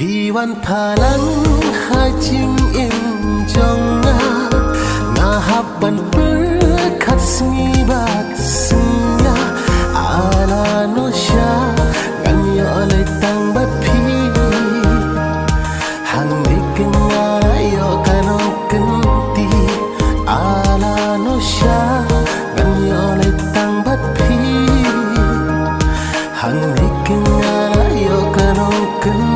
Phi văn thà lắng hai chim im trong nga hab ban per khat singi bat singa ala no sha gan yo le tang bat phi hang nikenga yo kanong kenti ala no sha gan yo le tang bat phi hang nikenga yo kanong kenti.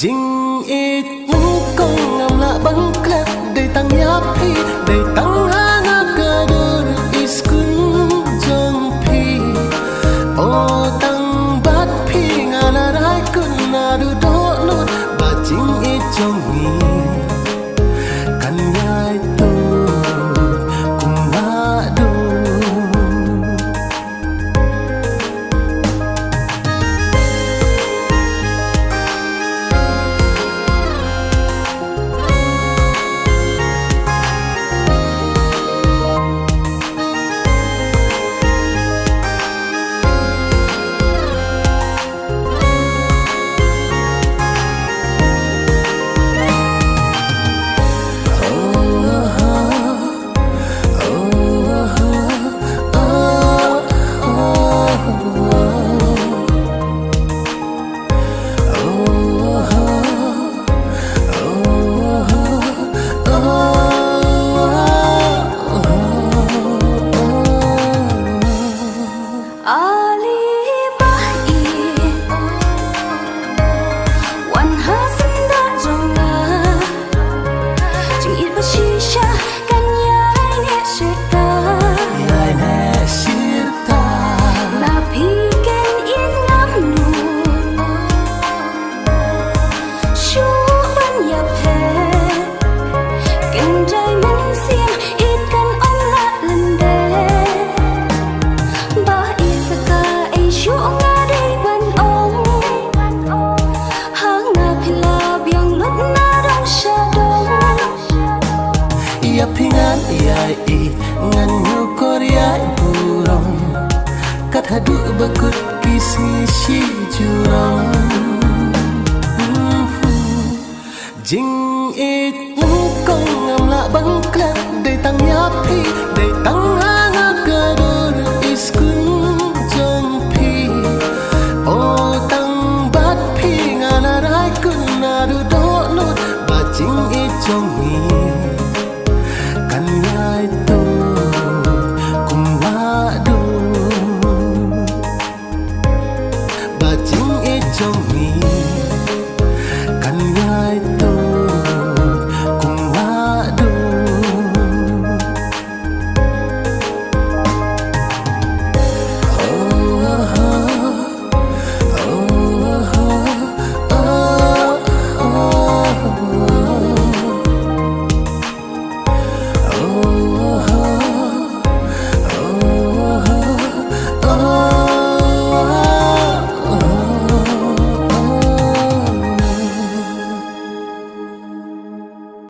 Jing it nung kong ngam la bang klep day tang yapi day tang hanga kadur iskun jong pi o tang bat pi ngala rai kun na du do lut ba jing it jong ni kan yai tu kum na du. Ya pingan ya I ngan nyukor ya burong kat hadu bakut kisi si jurong jing it ngkong ngam la bang klep day tang yapi day tang